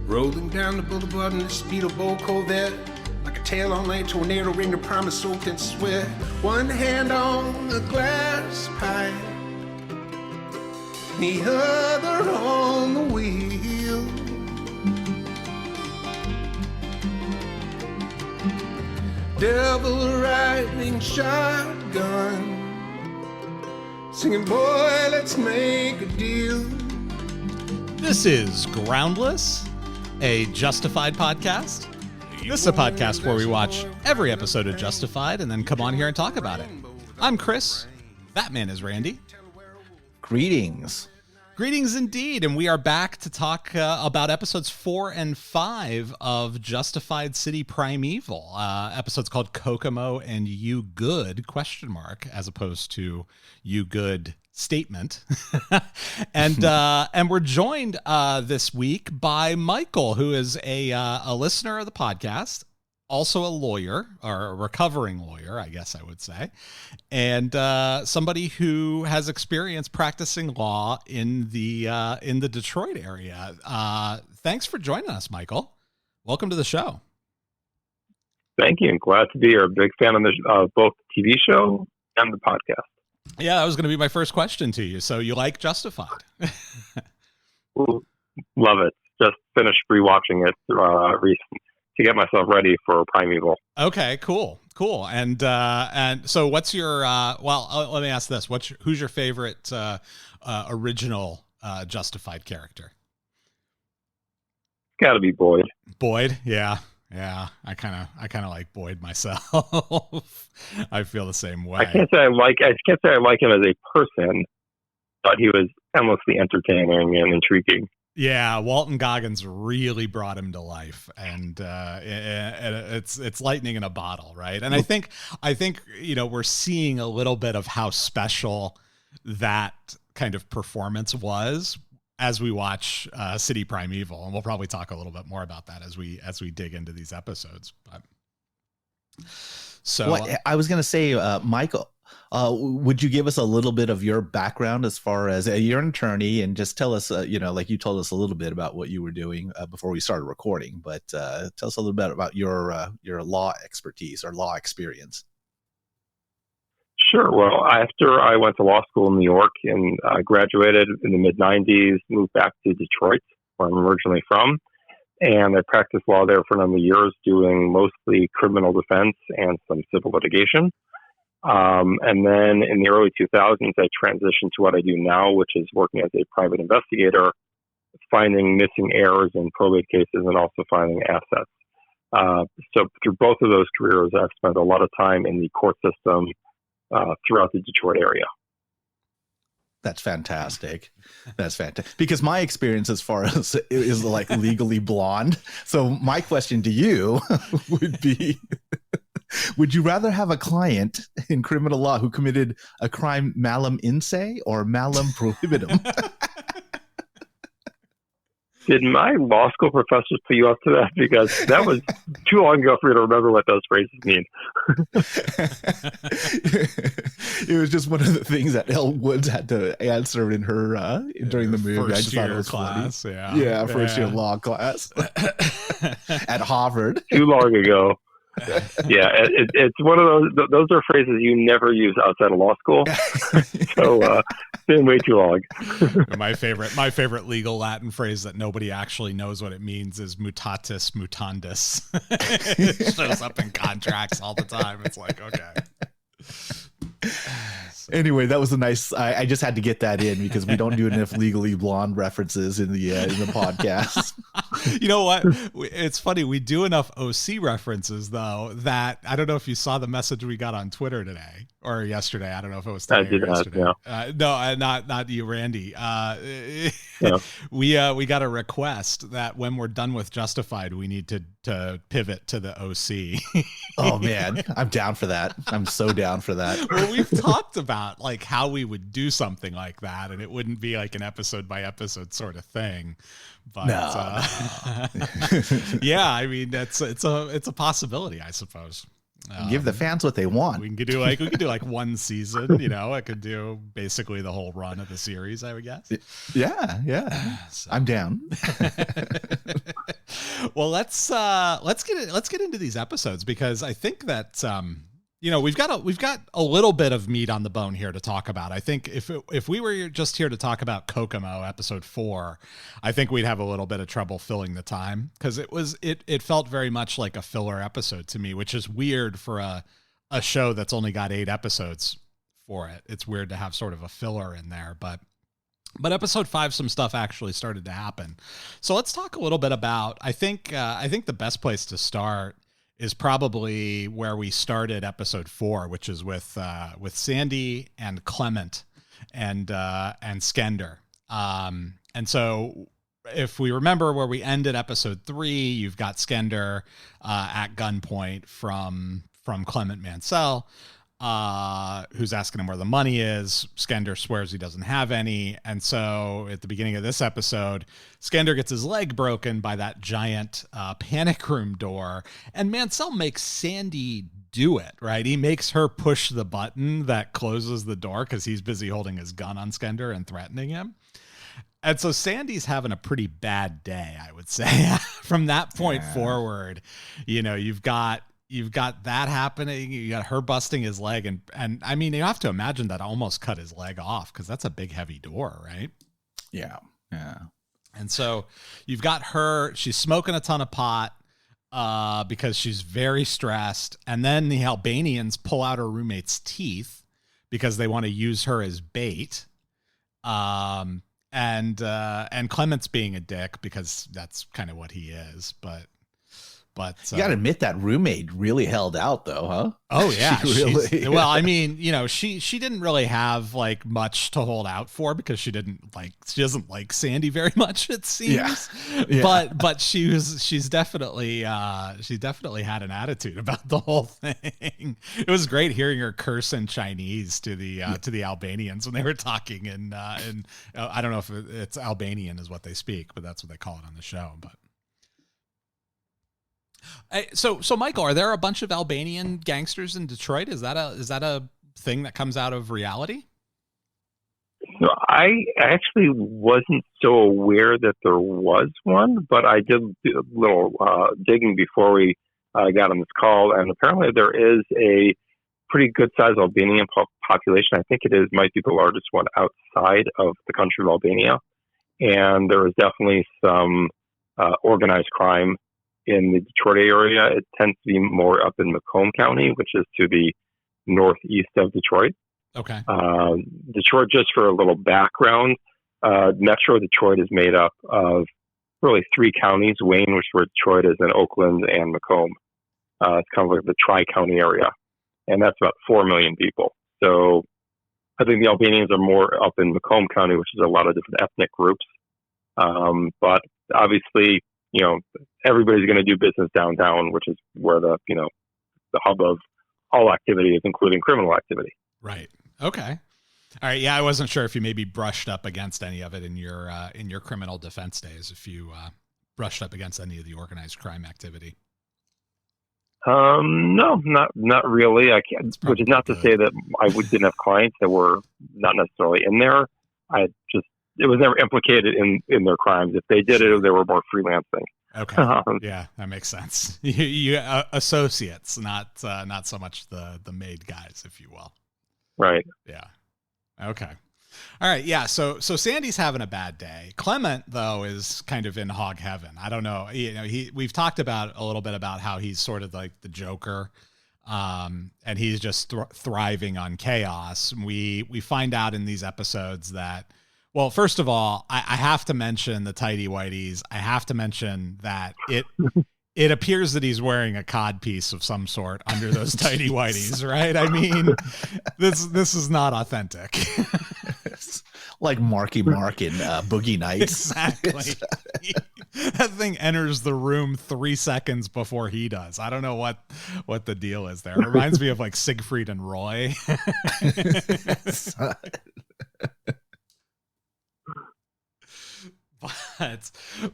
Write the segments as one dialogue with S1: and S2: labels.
S1: Rolling down the boulevard in the speedboat Corvette, like a tail on a tornado ring to promise soaked in sweat. One hand on the glass pipe, the other on the wheel. Devil riding shotgun, singing, boy, let's make a deal.
S2: This is Groundless, a Justified podcast. This is a podcast where we watch every episode of Justified and then come on here and talk about it. I'm Chris. That man is Randy.
S3: Greetings.
S2: Greetings indeed, and we are back to talk about episodes 4 and 5 of Justified City Primeval. Episodes called Kokomo and You Good, ? As opposed to You Good statement. and we're joined this week by Michael, who is a listener of the podcast, also a lawyer, or a recovering lawyer, I guess I would say, and somebody who has experience practicing law in the Detroit area. Thanks for joining us, Michael. Welcome to the show.
S4: Thank you, and glad to be here. A big fan of both the TV show and the podcast.
S2: Yeah, that was going to be my first question to you. So you like Justified?
S4: Ooh, love it. Just finished rewatching it recently to get myself ready for Primeval.
S2: Okay, cool. And so what's your, let me ask this. Who's your favorite original Justified character?
S4: It's got to be Boyd.
S2: Boyd, yeah. I kind of like Boyd myself. I feel the same way.
S4: I can't say I like him as a person, but he was endlessly entertaining and intriguing.
S2: Yeah, Walton Goggins really brought him to life, and it's lightning in a bottle, right? And I think we're seeing a little bit of how special that kind of performance was as we watch City Primeval, and we'll probably talk a little bit more about that as we dig into these episodes. But so
S3: I was going to say, Michael, would you give us a little bit of your background as far as you're an attorney, and just tell us, like you told us a little bit about what you were doing before we started recording, but tell us a little bit about your law expertise or law experience.
S4: Sure. Well, after I went to law school in New York and graduated in the mid-'90s, moved back to Detroit, where I'm originally from, and I practiced law there for a number of years, doing mostly criminal defense and some civil litigation. And then in the early 2000s, I transitioned to what I do now, which is working as a private investigator, finding missing heirs in probate cases and also finding assets. So through both of those careers, I've spent a lot of time in the court system throughout the Detroit area.
S3: That's fantastic. Because my experience as far as is like Legally Blonde. So my question to you would be, would you rather have a client in criminal law who committed a crime malum in se or malum prohibitum?
S4: Did my law school professors put you up to that? Because that was too long ago for me to remember what those phrases mean.
S3: It was just one of the things that Elle Woods had to answer in her during the movie.
S2: First year class,
S3: funny. Yeah, first year law class at Harvard.
S4: Too long ago. Yeah, it's one of those are phrases you never use outside of law school. So it's been way too long.
S2: My favorite legal Latin phrase that nobody actually knows what it means is mutatis mutandis. It shows up in contracts all the time. It's like, okay.
S3: Anyway, that was a nice. I just had to get that in because we don't do enough Legally Blonde references in the podcast.
S2: You know what? It's funny. We do enough OC references though that I don't know if you saw the message we got on Twitter today or yesterday. I don't know if it was today or yesterday. No, not you, Randy.
S4: Yeah.
S2: We got a request that when we're done with Justified, we need to pivot to the OC.
S3: Oh man, I'm down for that. I'm so down for that.
S2: Well, we've talked about like how we would do something like that, and it wouldn't be like an episode by episode sort of thing. But yeah, I mean it's a possibility, I suppose.
S3: Give the fans what they want.
S2: We could do like one season, it could do basically the whole run of the series, I would guess.
S3: Yeah. So. I'm down.
S2: Well, let's get into these episodes, because I think that we've got a little bit of meat on the bone here to talk about. I think if we were just here to talk about Kokomo episode 4, I think we'd have a little bit of trouble filling the time, because it felt very much like a filler episode to me, which is weird for a show that's only got 8 episodes for it. It's weird to have sort of a filler in there, but episode 5, some stuff actually started to happen. So let's talk a little bit about, I think the best place to start is probably where we started episode 4, which is with Sandy and Clement and Skender. And so if we remember where we ended episode 3, you've got Skender at gunpoint from Clement Mansell, who's asking him where the money is. Skender swears he doesn't have any. And so at the beginning of this episode, Skender gets his leg broken by that giant panic room door. And Mansell makes Sandy do it, right? He makes her push the button that closes the door because he's busy holding his gun on Skender and threatening him. And so Sandy's having a pretty bad day, I would say. From that point forward, you've got that happening. You got her busting his leg. And I mean, you have to imagine that almost cut his leg off, because that's a big, heavy door, right?
S3: Yeah. Yeah.
S2: And so you've got her, she's smoking a ton of pot because she's very stressed. And then the Albanians pull out her roommate's teeth because they want to use her as bait. And Clement's being a dick because that's kind of what he is, but you got to admit that roommate really held out, though, huh? Oh yeah, well, I mean, she didn't really have like much to hold out for, because she doesn't like Sandy very much, it seems. Yeah. But she's definitely she definitely had an attitude about the whole thing. It was great hearing her curse in Chinese to the Albanians when they were talking, and I don't know if it's Albanian is what they speak, but that's what they call it on the show, but. So Michael, are there a bunch of Albanian gangsters in Detroit? Is that a thing that comes out of reality?
S4: So I actually wasn't so aware that there was one, but I did do a little digging before we got on this call, and apparently there is a pretty good sized Albanian population. I think might be the largest one outside of the country of Albania, and there is definitely some organized crime in the Detroit area. It tends to be more up in Macomb County, which is to the northeast of Detroit.
S2: Okay.
S4: Detroit, just for a little background, Metro Detroit is made up of really 3 counties: Wayne, which is where Detroit is, and Oakland and Macomb. It's kind of like the tri-county area, and that's about 4 million people. So I think the Albanians are more up in Macomb County, which is a lot of different ethnic groups. But obviously, everybody's going to do business downtown, which is where the hub of all activity is, including criminal activity.
S2: Right. Okay. All right. Yeah, I wasn't sure if you maybe brushed up against any of it in your criminal defense days, if you brushed up against any of the organized crime activity.
S4: No, not really. I can't, which is not to say that I didn't have clients that were not necessarily in there. It was never implicated in their crimes. If they did it, they were more freelancing.
S2: Okay. Yeah, that makes sense. You associates, not so much the made guys, if you will.
S4: Right.
S2: Yeah. Okay. All right. Yeah. So Sandy's having a bad day. Clement, though, is kind of in hog heaven. I don't know. We've talked about a little bit about how he's sort of like the Joker. And he's just thriving on chaos. We find out in these episodes that, well, first of all, I have to mention the tighty whities. I have to mention that it appears that he's wearing a codpiece of some sort under those tighty whities, right? I mean, this is not authentic.
S3: It's like Marky Mark in Boogie Nights.
S2: Exactly. That thing enters the room 3 seconds before he does. I don't know what the deal is there. It reminds me of like Siegfried and Roy.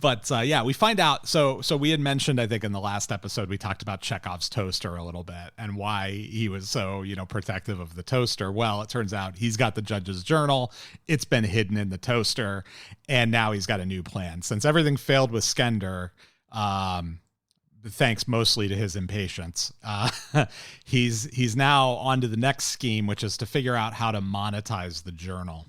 S2: But yeah, we find out. So we had mentioned, I think in the last episode, we talked about Chekhov's toaster a little bit and why he was so, protective of the toaster. Well, it turns out he's got the judge's journal. It's been hidden in the toaster. And now he's got a new plan. Since everything failed with Skender, thanks mostly to his impatience. He's now on to the next scheme, which is to figure out how to monetize the journal.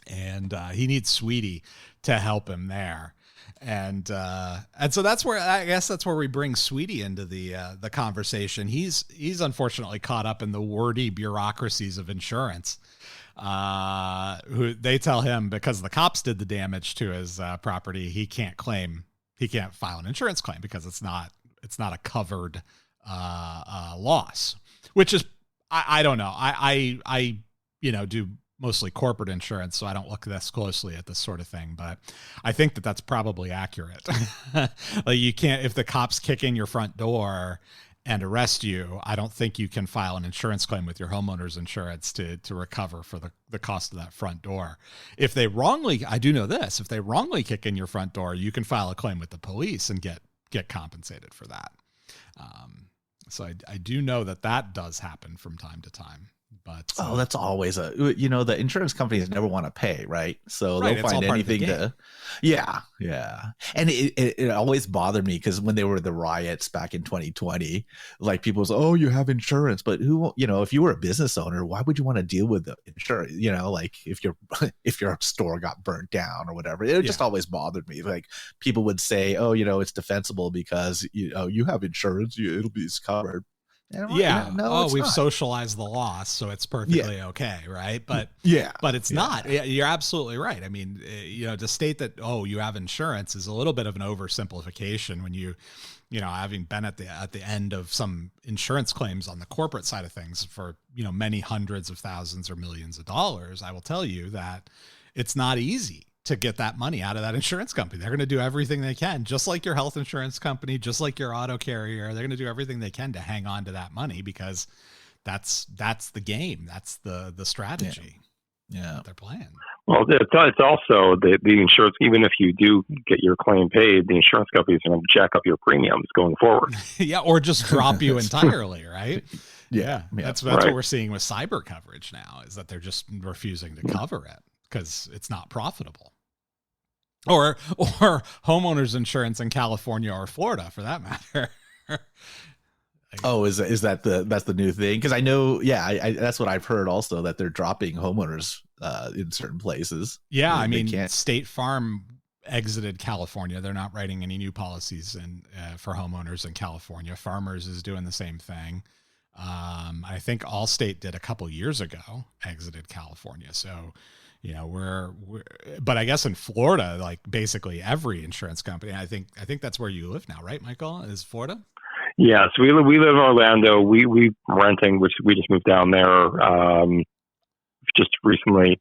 S2: And he needs Sweetie to help him there. And so that's where we bring Sweetie into the conversation. He's unfortunately caught up in the wordy bureaucracies of insurance. Who they tell him because the cops did the damage to his property, he can't file an insurance claim because it's not a covered loss, which is I don't know. I do mostly corporate insurance, so I don't look this closely at this sort of thing, but I think that that's probably accurate. Like you can't, if the cops kick in your front door and arrest you, I don't think you can file an insurance claim with your homeowner's insurance to recover for the cost of that front door. If they wrongly, I do know this, if they wrongly kick in your front door, you can file a claim with the police and get compensated for that. So I do know that does happen from time to time. But
S3: that's always the insurance companies never want to pay, right? So
S2: right,
S3: they'll find anything to, yeah. And it always bothered me because when there were the riots back in 2020, like people was, oh, you have insurance, but who, if you were a business owner, why would you want to deal with the insurance? Like if your store got burnt down or whatever, it just always bothered me. Like people would say, oh, it's defensible because you have insurance, it'll be covered.
S2: No, we've socialized the loss, so it's perfectly okay, right? But it's not. You're absolutely right. I mean, to state that you have insurance is a little bit of an oversimplification when you having been at the end of some insurance claims on the corporate side of things for many hundreds of thousands or millions of dollars. I will tell you that it's not easy to get that money out of that insurance company. They're going to do everything they can, just like your health insurance company, just like your auto carrier. They're going to do everything they can to hang on to that money because that's the game. That's the strategy. Yeah, they're playing.
S4: Well, it's also the insurance. Even if you do get your claim paid, the insurance companies are going to jack up your premiums going forward.
S2: Or just drop you entirely, right?
S3: Yeah.
S2: That's what we're seeing with cyber coverage now, is that they're just refusing to cover it because it's not profitable. Or homeowners insurance in California or Florida, for that matter.
S3: Is that that's the new thing? Because I know, that's what I've heard also, that they're dropping homeowners in certain places.
S2: Yeah, I mean, State Farm exited California. They're not writing any new policies for homeowners in California. Farmers is doing the same thing. I think Allstate did a couple years ago, exited California. So. But I guess in Florida, like basically every insurance company, I think that's where you live now, right, Michael? Is Florida?
S4: Yeah, so we live in Orlando. We renting, which we just moved down there just recently,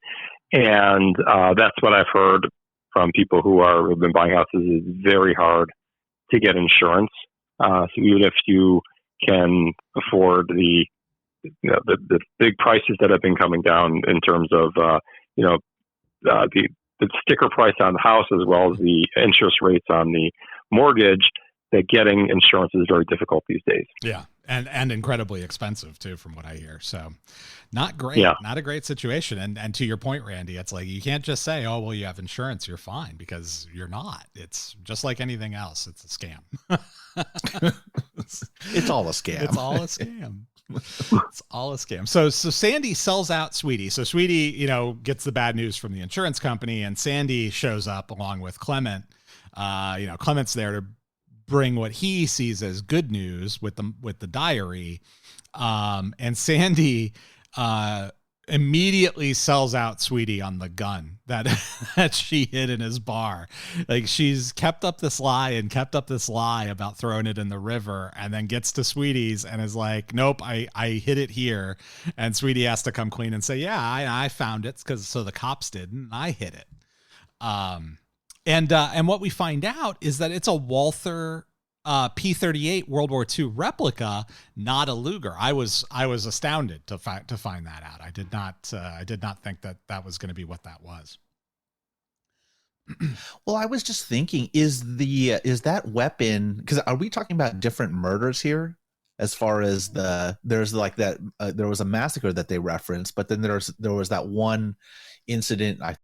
S4: and that's what I've heard from people who've been buying houses. It's very hard to get insurance. So even if you can afford the big prices that have been coming down in terms of the sticker price on the house as well as the interest rates on the mortgage, that getting insurance is very difficult these days.
S2: Yeah. And incredibly expensive too, from what I hear. So not great, not a great situation. And to your point, Randy, it's like, you can't just say, oh, well, you have insurance, you're fine, because you're not. It's just like anything else. It's a scam.
S3: It's all a scam.
S2: It's all a scam. It's all a scam. So Sandy sells out Sweetie. So Sweetie, gets the bad news from the insurance company, and Sandy shows up along with Clement. Clement's there to bring what he sees as good news with the diary. And Sandy immediately sells out Sweetie on the gun that she hid in his bar. Like, she's kept up this lie about throwing it in the river, and then gets to Sweetie's and is like, nope, I hid it here. And Sweetie has to come clean and say, yeah, I found it so the cops didn't, and I hid it. And what we find out is that it's a Walther P-38 World War II replica, not a Luger. I was astounded to find that out. I did not think that was going to be what that was.
S3: Well, I was just thinking, is that weapon, because are we talking about different murders here? As far as there's like that, there was a massacre that they referenced, but then there was that one incident, I